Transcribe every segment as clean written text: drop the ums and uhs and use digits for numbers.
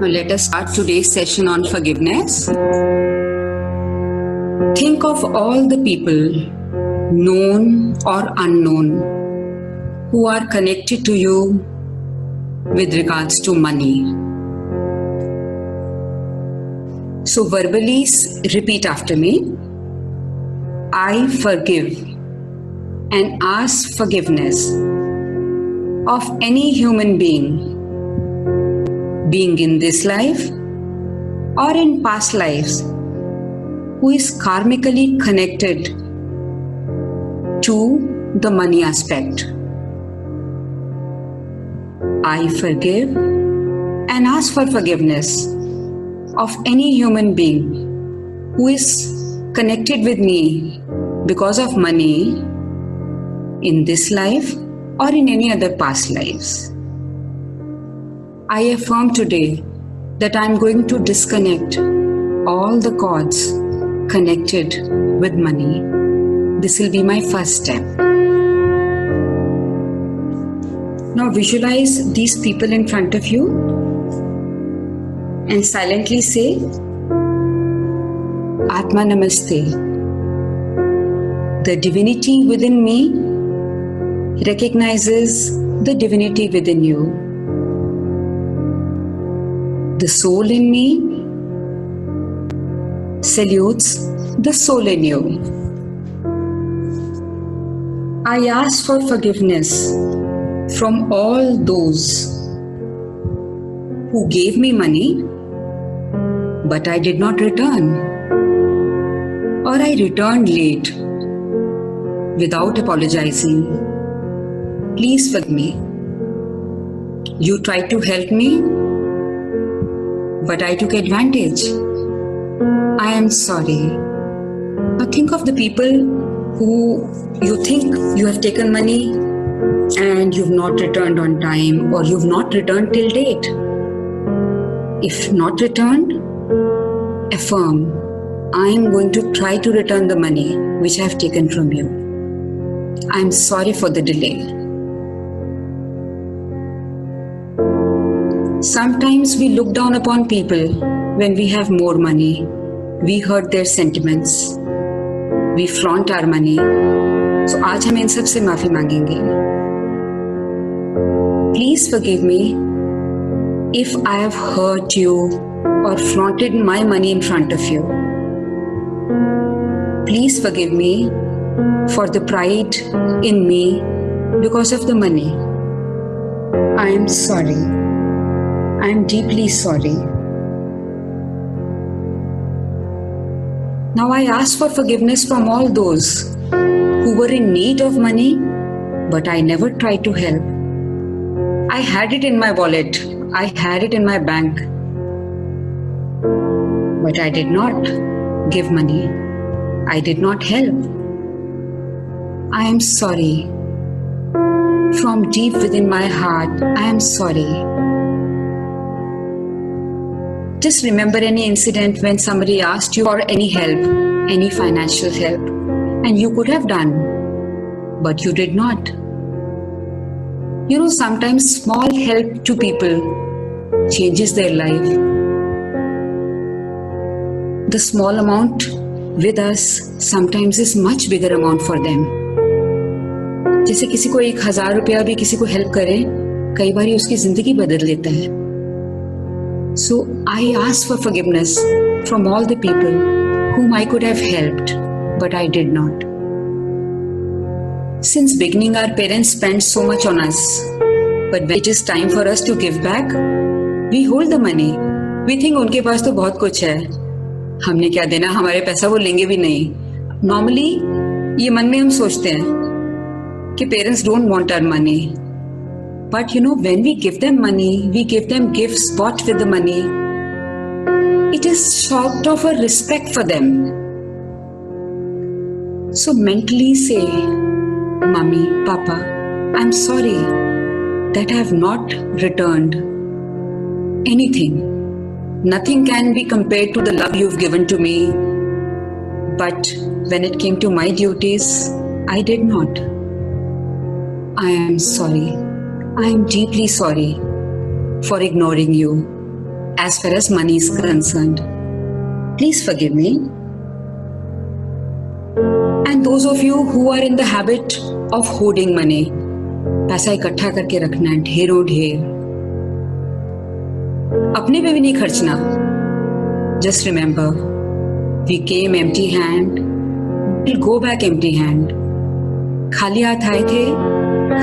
Now let us start today's session on forgiveness. Think of all the people, known or unknown, who are connected to you with regards to money. So verbally repeat after me. I forgive and ask forgiveness of any human being in this life or in past lives, who is karmically connected to the money aspect. I forgive and ask for forgiveness of any human being who is connected with me because of money in this life or in any other past lives. I affirm today that I am going to disconnect all the cords connected with money. This will be my first step. Now visualize these people in front of you and silently say, Atma Namaste. The divinity within me recognizes the divinity within you. The soul in me salutes the soul in you. I ask for forgiveness from all those who gave me money, but I did not return, or I returned late without apologizing. Please forgive me. You tried to help me, but I took advantage. I am sorry. Now think of the people who you think you have taken money and you've not returned on time, or you've not returned till date. If not returned, affirm, I am going to try to return the money which I have taken from you. I am sorry for the delay. Sometimes we look down upon people when we have more money. We hurt their sentiments. We flaunt our money. So आज हम इन सब से माफी मांगेंगे. Please forgive me if I have hurt you or flaunted my money in front of you. Please forgive me for the pride in me because of the money. I am sorry. I am deeply sorry. Now I ask for forgiveness from all those who were in need of money, but I never tried to help. I had it in my wallet. I had it in my bank. But I did not give money. I did not help. I am sorry. From deep within my heart, I am sorry. Just remember any incident when somebody asked you for any help, any financial help, and you could have done, but you did not. You know, sometimes small help to people changes their life. The small amount with us sometimes is much bigger amount for them. जैसे किसी को 1000 रुपया भी किसी को help करें, कई बार उसकी जिंदगी बदल देता है. So I ask for forgiveness from all the people whom I could have helped, but I did not. Since beginning, our parents spent so much on us, but when it is time for us to give back, we hold the money. We think उनके पास तो बहुत कुछ है, हमने क्या देना, हमारे पैसा वो लेंगे भी नहीं. Normally, ये मन में हम सोचते हैं कि parents don't want our money. But you know, when we give them money, we give them gifts bought with the money. It is sort of a respect for them. So mentally say, Mommy, Papa, I'm sorry that I have not returned anything. Nothing can be compared to the love you've given to me. But when it came to my duties, I did not. I am sorry. I am deeply sorry for ignoring you, as far as money is concerned. Please forgive me. And those of you who are in the habit of hoarding money, पैसा इकट्ठा करके रखना है ढेरों ढेर, अपने पे भी नहीं खर्चना. Just remember, we came empty hand, we'll go back empty hand. खाली हाथ आए थे,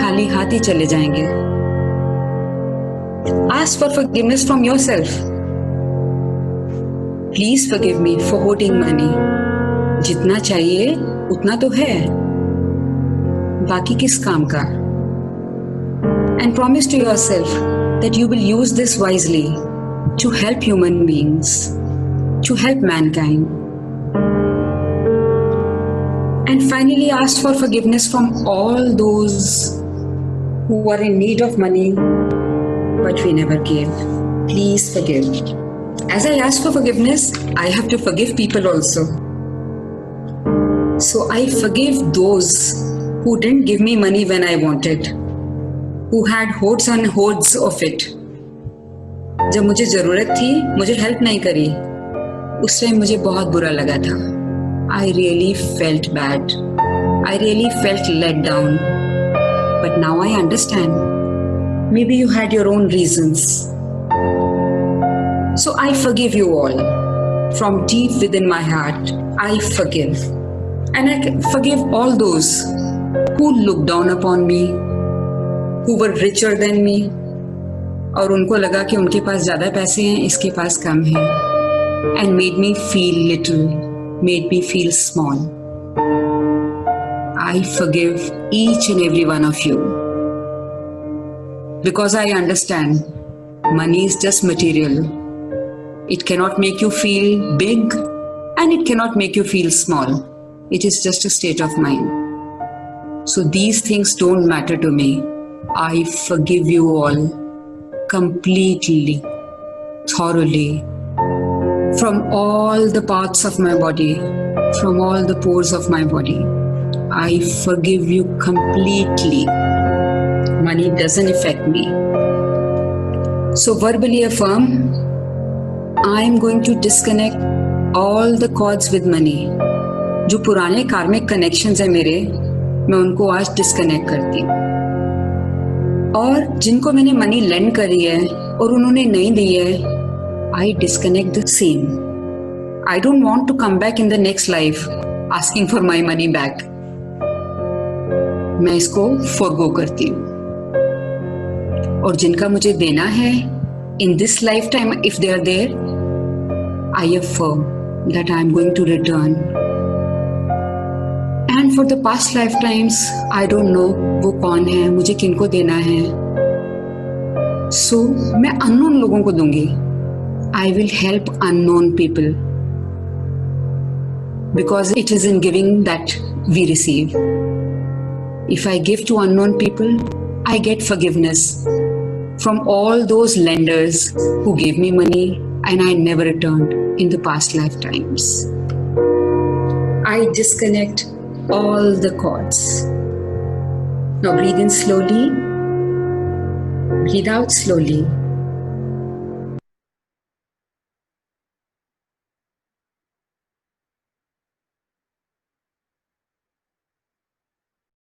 खाली हाथ ही चले जाएंगे. Ask for forgiveness from yourself. Please forgive me for hoarding money. जितना चाहिए उतना तो है, बाकी किस काम का? And promise to yourself that you will use this wisely to help human beings, to help mankind. And finally, ask for forgiveness from all those who are in need of money but we never gave. Please forgive. As I ask for forgiveness, I have to forgive people also. So I forgive those who didn't give me money when I wanted, who had hoards and hoards of it. जब मुझे जरूरत थी, मुझे help नहीं करी. उस time मुझे बहुत बुरा लगा था. I really felt bad. I really felt let down. But now I understand. Maybe you had your own reasons. So I forgive you all. From deep within my heart, I forgive. And I forgive all those who looked down upon me, who were richer than me, और उनको लगा कि उनके पास ज़्यादा पैसे हैं, इसके पास कम हैं, and made me feel little, made me feel small. I forgive each and every one of you. Because I understand money is just material. It cannot make you feel big and it cannot make you feel small. It is just a state of mind. So these things don't matter to me. I forgive you all completely, thoroughly, from all the parts of my body, from all the pores of my body. I forgive you completely. Money doesn't affect me. So verbally affirm, I am going to disconnect all the cords with money. जो पुराने कार्मिक connections हैं मेरे, मैं उनको आज disconnect करती हूँ. और जिनको मैंने मनी लेंड करी है और उन्होंने नहीं दी है, I disconnect the same. I don't want to come back in the next life asking for my money back. मैं इसको forgo करती हूँ. और जिनका मुझे देना है, in this lifetime, if they are there, I affirm that I am going to return. And for the past lifetimes, I don't know वो कौन है, मुझे किनको देना है. So मैं unknown लोगों को दूंगी. I will help unknown people. Because it is in giving that we receive. If I give to unknown people, I get forgiveness from all those lenders who gave me money and I never returned in the past lifetimes. I disconnect all the cords. Now breathe in slowly, breathe out slowly.